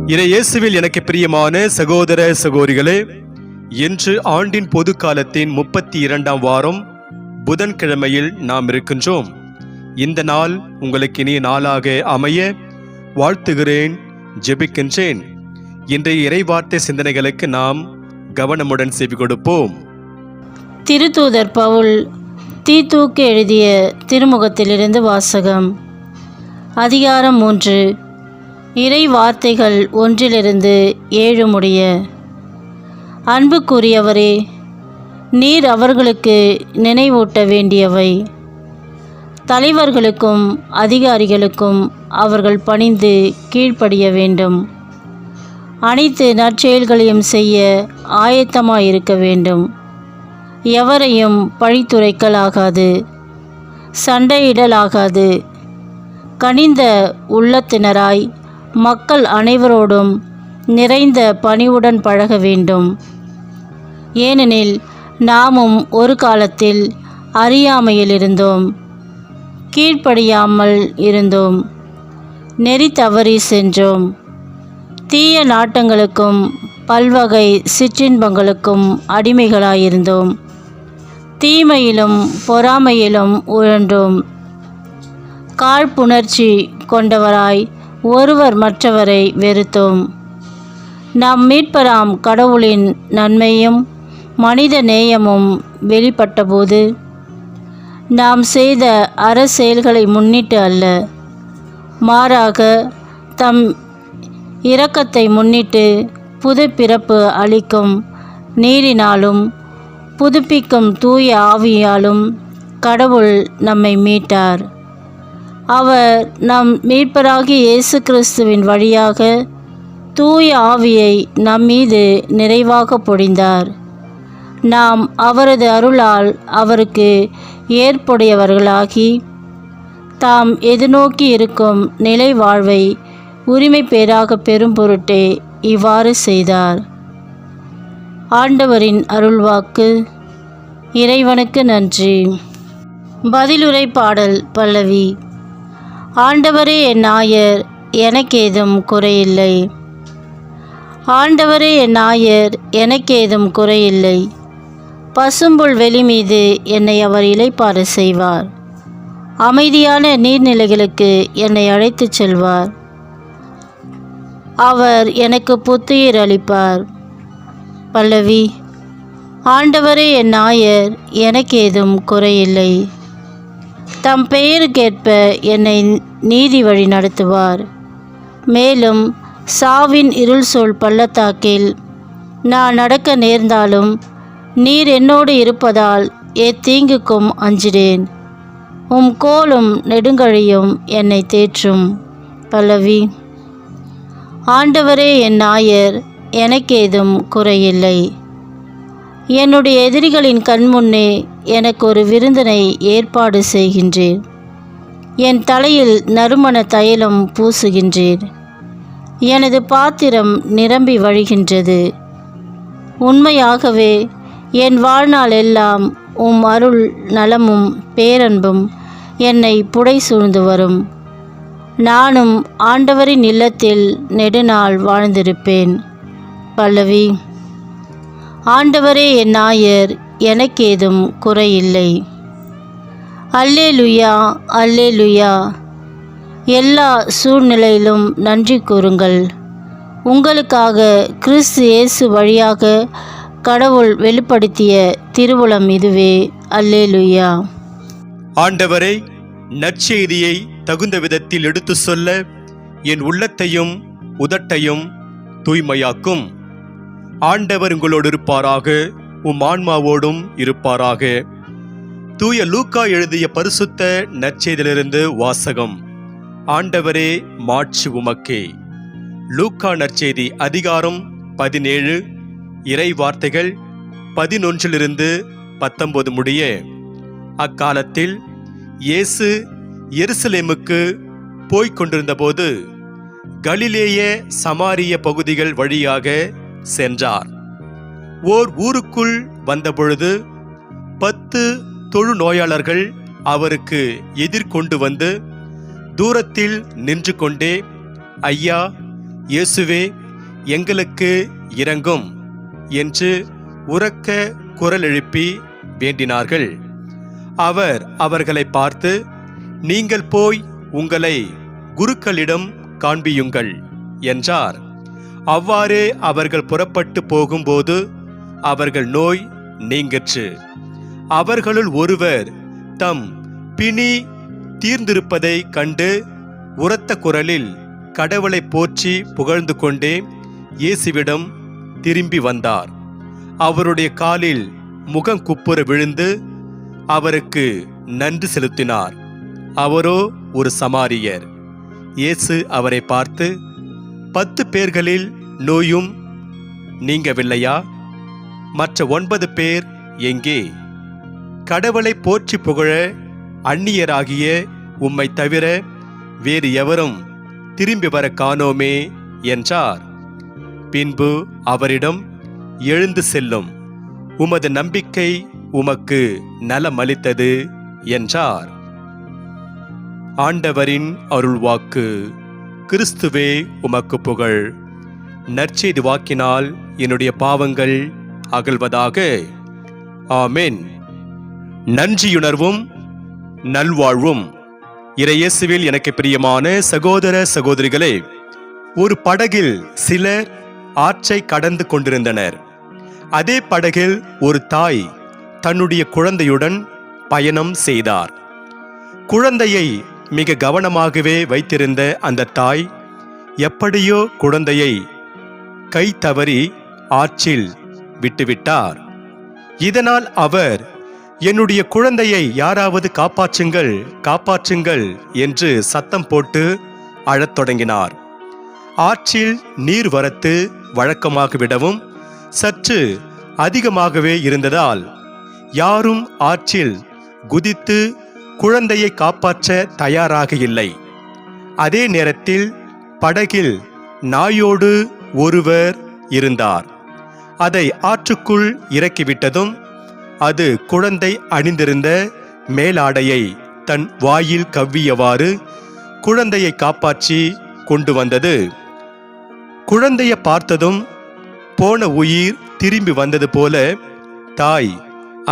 இயேசுவில் எனக்கு பிரியமான சகோதர சகோதரிகளே, இன்று ஆண்டின் பொது காலத்தின் 32ஆம் வாரம் புதன்கிழமையில் நாம் இருக்கின்றோம். இந்த நாள் உங்களுக்கு இனிய நாளாக அமைய வாழ்த்துகிறேன், ஜெபிக்கின்றேன். இன்றைய இறைவார்த்தை சிந்தனைகளுக்கு நாம் கவனமுடன் செவி கொடுப்போம். திருத்தூதர் பவுல் தீத்துவுக்கு எழுதிய திருமுகத்திலிருந்து வாசகம். அதிகாரம் 3. இறை வார்த்தைகள் 1-7 முடிய. அன்புக்குரியவரே, நீர் அவர்களுக்கு நினைவூட்ட வேண்டியவை. தலைவர்களுக்கும் அதிகாரிகளுக்கும் அவர்கள் பணிந்து கீழ்ப்படிய வேண்டும். அனைத்து நற்செயல்களையும் செய்ய ஆயத்தமாயிருக்க வேண்டும். எவரையும் பழித்துரைக்கலாகாது, சண்டையிடலாகாது. கனிந்த உள்ளத்தினராய் மக்கள் அனைவரோடும் நிறைந்த பணிவுடன் பழக வேண்டும். ஏனெனில் நாமும் ஒரு காலத்தில் அறியாமையில் இருந்தோம், கீழ்ப்படியாமல் இருந்தோம், நெறி தவறி சென்றோம். தீய நாட்டங்களுக்கும் பல்வகை சிற்றின்பங்களுக்கும் அடிமைகளாயிருந்தோம். தீமையிலும் பொறாமையிலும் உழன்றோம். காழ்ப்புணர்ச்சி கொண்டவராய் ஒருவர் மற்றவரை வெறுத்தோம். நம் மீட்பராம் கடவுளின் நன்மையும் மனித நேயமும் வெளிப்பட்டபோது நாம் செய்த அறச்செயல்களை முன்னிட்டு அல்ல, மாறாக தம் இரக்கத்தை முன்னிட்டு புது பிறப்பு அளிக்கும் நீரினாலும் புதுப்பிக்கும் தூய ஆவியாலும் கடவுள் நம்மை மீட்டார். அவர் நம் மீட்பராகிய இயேசு கிறிஸ்துவின் வழியாக தூய ஆவியை நம்மீது நிறைவாக பொழிந்தார். நாம் அவரது அருளால் அவருக்கு ஏற்புடையவர்களாகி தாம் எதிர்நோக்கி இருக்கும் நிலை வாழ்வை உரிமை பேராக பெறும் பொருட்டே இவ்வாறு செய்தார். ஆண்டவரின் அருள்வாக்கு. இறைவனுக்கு நன்றி. பதிலுரை பாடல் பல்லவி. ஆண்டவரே என் நாயர், எனக்கேதும் குறையில்லை. ஆண்டவரே என் நாயர், எனக்கேதும் குறையில்லை. பசும்புல் வெளி மீது என்னை அவர் இளைப்பாற செய்வார். அமைதியான நீர்நிலைகளுக்கு என்னை அழைத்துச் செல்வார். அவர் எனக்கு புத்துயிர் அளிப்பார். பல்லவி. ஆண்டவரே என் நாயர், எனக்கேதும் குறையில்லை. தம் பெயருக்கேற்ப என்னை நீதி வழி நடத்துவார். மேலும் சாவின் இருள் சூழ் பள்ளத்தாக்கில் நான் நடக்க நேர்ந்தாலும் நீர் என்னோடு இருப்பதால் எத்தீங்குக்கும் அஞ்சிடேன். உம் கோலும் நெடுங்கழியும் என்னை தேற்றும். பல்லவி. ஆண்டவரே என் நாயர், எனக்கேதும் குறையில்லை. என்னுடைய எதிரிகளின் கண்முன்னே எனக்கு ஒரு விருந்தினை ஏற்பாடு செய்கின்றேன். என் தலையில் நறுமண தைலம் பூசுகின்றேன். எனது பாத்திரம் நிரம்பி வழிகின்றது. உண்மையாகவே என் வாழ்நாள் எல்லாம் உம் அருள் நலமும் பேரன்பும் என்னை புடை சூழ்ந்து வரும். நானும் ஆண்டவரின் இல்லத்தில் நெடுநாள் வாழ்ந்திருப்பேன். பல்லவி. ஆண்டவரே என் நாயர், எனக்கேதும் குறையில்லை. அல்லேலுயா, அல்லேலுயா. எல்லா சூழ்நிலையிலும் நன்றி கூறுங்கள். உங்களுக்காக கிறிஸ்து இயேசு வழியாக கடவுள் வெளிப்படுத்திய திருவுளம் இதுவே. அல்லேலுயா. ஆண்டவரே, நற்செய்தியை தகுந்த விதத்தில் எடுத்து சொல்ல என் உள்ளத்தையும் உதட்டையும் தூய்மையாக்கும். ஆண்டவர் உங்களோடு இருப்பாராக, உம் ஆன்மாவோடும் இருப்பாராக. தூய லூக்கா எழுதிய பரிசுத்த நற்செய்தியிலிருந்து வாசகம். ஆண்டவரே, மாட்சி உமக்கே. லூக்கா நற்செய்தி அதிகாரம் 17, இறை வார்த்தைகள் 11-19 முடிய. அக்காலத்தில் இயேசு எருசலேமுக்கு போய்க் கொண்டிருந்தபோது கலிலேய சமாரிய பகுதிகள் வழியாக சென்றார். ஓர் ஊருக்குள் வந்தபொழுது 10 தொழுநோயாளர்கள் அவருக்கு எதிர்கொண்டு வந்து தூரத்தில் நின்று கொண்டே, ஐயா, இயேசுவே, எங்களுக்கு இரங்கும் என்று உரக்க குரல் எழுப்பி வேண்டினார்கள். அவர் அவர்களை பார்த்து, நீங்கள் போய் உங்களை குருக்களிடம் காண்பியுங்கள் என்றார். அவ்வாறே அவர்கள் புறப்பட்டு போகும்போது அவர்கள் நோய் நீங்கிற்று. அவர்களுள் ஒருவர் தம் பிணி தீர்ந்திருப்பதை கண்டு உரத்த குரலில் கடவுளை போற்றி புகழ்ந்து கொண்டே இயேசுவிடம் திரும்பி வந்தார். அவருடைய காலில் முகங்குப்புற விழுந்து அவருக்கு நன்றி செலுத்தினார். அவரோ ஒரு சமாரியர். இயேசு அவரை பார்த்து, 10 பேர்களில் நோயும் நீங்கவில்லையா? மற்ற 9 பேர் எங்கே? கடவுளை போற்றி புகழ அந்நியராகிய உம்மை தவிர வேறு எவரும் திரும்பி வர காணோமே என்றார். பின்பு அவரிடம், எழுந்து செல்லும், உமது நம்பிக்கை உமக்கு நலமளித்தது என்றார். ஆண்டவரின் அருள்வாக்கு. கிறிஸ்துவே உமக்கு புகழ். நற்செய்தி வாக்கினால் என்னுடைய பாவங்கள் அகல்வதாக. ஆமென். நன்றியுணர்வும் நல்வாழ்வும். இறையேசுவில் எனக்கு பிரியமான சகோதர சகோதரிகளே, ஒரு படகில் சிலர் ஆற்றை கடந்து கொண்டிருந்தனர். அதே படகில் ஒரு தாய் தன்னுடைய குழந்தையுடன் பயணம் செய்தார். குழந்தையை மிக கவனமாகவே வைத்திருந்த அந்த தாய் எப்படியோ குழந்தையை கை தவறி ஆற்றில் விட்டுவிட்டார். இதனால் அவர், என்னுடைய குழந்தையை யாராவது காப்பாற்றுங்கள், காப்பாற்றுங்கள் என்று சத்தம் போட்டு அழத் தொடங்கினார். ஆற்றில் நீர்வரத்து வழக்கமாக விடவும் சற்று அதிகமாகவே இருந்ததால் யாரும் ஆற்றில் குதித்து குழந்தையை காப்பாற்ற தயாராக இல்லை. அதே நேரத்தில் படகில் நாயோடு ஒருவர் இருந்தார். அதை ஆற்றுக்குள் இறக்கிவிட்டதும் அது குழந்தை அணிந்திருந்த மேலாடையை தன் வாயில் கவ்வியவாறு குழந்தையை காப்பாற்றி கொண்டு வந்தது. குழந்தையை பார்த்ததும் போன உயிர் திரும்பி வந்தது போல தாய்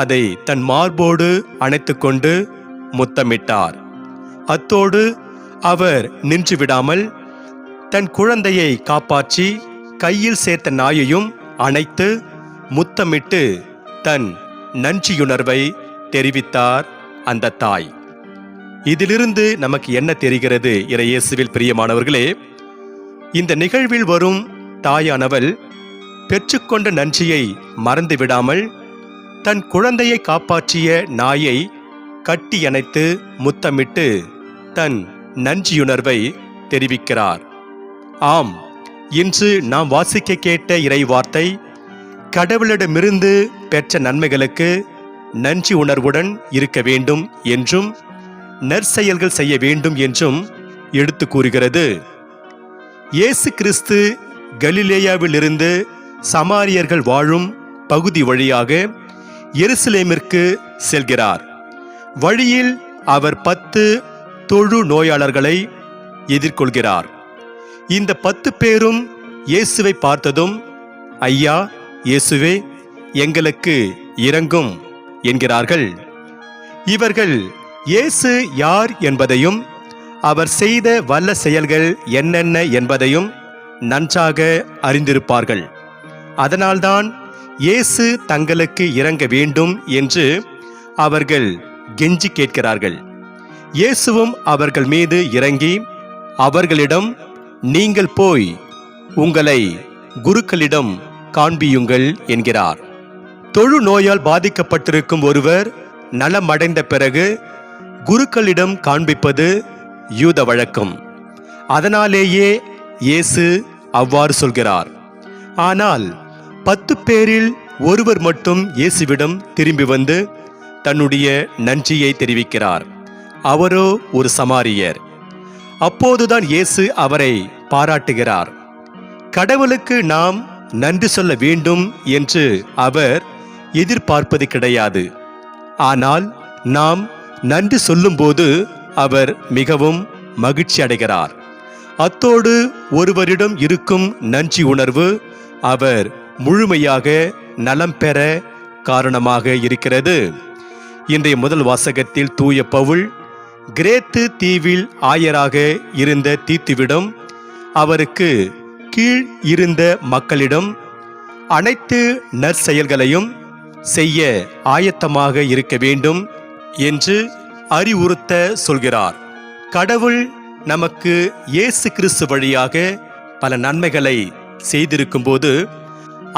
அதை தன் மார்போடு அணைத்து கொண்டு முத்தமிட்டார். அத்தோடு அவர் நின்று விடாமல் தன் குழந்தையை காப்பாற்றி கையில் சேர்த்த நாயையும் அணைத்து முத்தமிட்டு தன் நன்றியுணர்வை தெரிவித்தார் அந்த தாய். இதிலிருந்து நமக்கு என்ன தெரிகிறது இறையேசுவில் பிரியமானவர்களே? இந்த நிகழ்வில் வரும் தாயானவள் பெற்றுக்கொண்ட நன்றியை மறந்து விடாமல் தன் குழந்தையை காப்பாற்றிய நாயை கட்டி அணைத்து முத்தமிட்டு தன் நன்றியுணர்வை தெரிவிக்கிறார். ஆம், இன்று நாம் வாசிக்க கேட்ட இறை வார்த்தை கடவுளிடமிருந்து பெற்ற நன்மைகளுக்கு நன்றி உணர்வுடன் இருக்க வேண்டும் என்றும் நற்செயல்கள் செய்ய வேண்டும் என்றும் எடுத்து கூறுகிறது. இயேசு கிறிஸ்து கலிலேயாவிலிருந்து சமாரியர்கள் வாழும் பகுதி வழியாக எருசலேமிற்கு செல்கிறார். வழியில் அவர் 10 தொழு நோயாளர்களை எதிர்கொள்கிறார். இந்த 10 பேரும் இயேசுவை பார்த்ததும், ஐயா, இயேசுவே, எங்களுக்கு இரங்கும் என்கிறார்கள். இவர்கள் இயேசு யார் என்பதையும் அவர் செய்த வல்ல செயல்கள் என்னென்ன என்பதையும் நன்றாக அறிந்திருப்பார்கள். அதனால்தான் இயேசு தங்களுக்கு இரங்க வேண்டும் என்று அவர்கள் கெஞ்சி கேட்கிறார்கள். இயேசுவும் அவர்கள் மீது இறங்கி அவர்களிடம், நீங்கள் போய் உங்களை குருக்களிடம் காண்பியுங்கள் என்கிறார். தொழு நோயால் பாதிக்கப்பட்டிருக்கும் ஒருவர் நலமடைந்த பிறகு குருக்களிடம் காண்பிப்பது யூத வழக்கம். அதனாலேயே இயேசு அவ்வாறு சொல்கிறார். ஆனால் 10 பேரில் ஒருவர் மட்டும் இயேசுவிடம் திரும்பி வந்து தன்னுடைய நன்றியை தெரிவிக்கிறார். அவரோ ஒரு சமாரியர். அப்போதுதான் இயேசு அவரை பாராட்டுகிறார். கடவுளுக்கு நாம் நன்றி சொல்ல வேண்டும் என்று அவர் எதிர்பார்ப்பது கிடையாது. ஆனால் நாம் நன்றி சொல்லும்போது அவர் மிகவும் மகிழ்ச்சி அடைகிறார். அத்தோடு ஒருவரிடம் இருக்கும் நன்றி உணர்வு அவர் முழுமையாக நலம் பெற காரணமாக இருக்கிறது. இன்றைய முதல் வாசகத்தில் தூய பவுல் கிரேத்து தீவில் ஆயராக இருந்த தீத்துவிடம் அவருக்கு கீழ் இருந்த மக்களிடம் அனைத்து நற்செயல்களையும் செய்ய ஆயத்தமாக இருக்க வேண்டும் என்று அறிவுறுத்த சொல்கிறார். கடவுள் நமக்கு இயேசு கிறிஸ்து வழியாக பல நன்மைகளை செய்திருக்கும் போது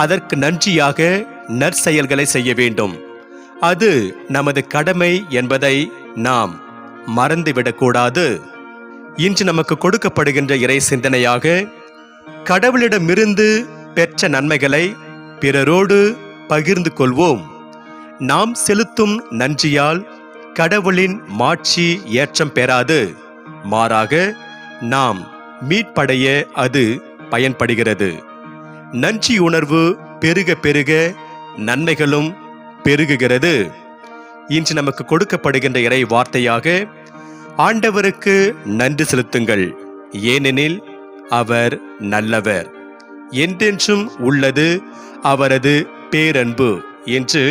அதற்கு நன்றியாக நற்செயல்களை செய்ய வேண்டும். அது நமது கடமை என்பதை நாம் மறந்துவிடக்கூடாது. இன்று நமக்கு கொடுக்கப்படுகின்ற இறை சிந்தனையாக கடவுளிடமிருந்து பெற்ற நன்மைகளை பிறரோடு பகிர்ந்து கொள்வோம். நாம் செலுத்தும் நன்றியால் கடவுளின் மாட்சி ஏற்றம் பெறாது, மாறாக நாம் மீட்படைய அது பயன்படுகிறது. நன்றி உணர்வு பெருக பெருக நன்மைகளும் பெருகுகிறது. இன்று நமக்கு கொடுக்கப்படுகின்ற இறை வார்த்தையாக ஆண்டவருக்கு நன்றி செலுத்துங்கள், ஏனெனில் அவர் நல்லவர், என்றென்றும் உள்ளது அவரது பேரன்பு என்று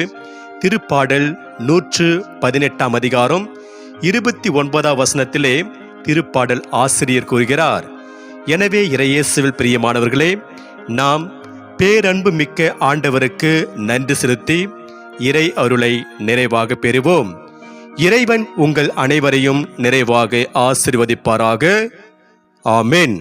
திருப்பாடல் 118 அதிகாரம் 29 வசனத்திலே திருப்பாடல் ஆசிரியர் கூறுகிறார். எனவே இறையேசுவில் பிரியமானவர்களே, நாம் பேரன்பு மிக்க ஆண்டவருக்கு நன்றி செலுத்தி இறை அருளை நிறைவாக பெறுவோம். இறைவன் உங்கள் அனைவரையும் நிறைவாக ஆசீர்வதிப்பாராக. ஆமென்.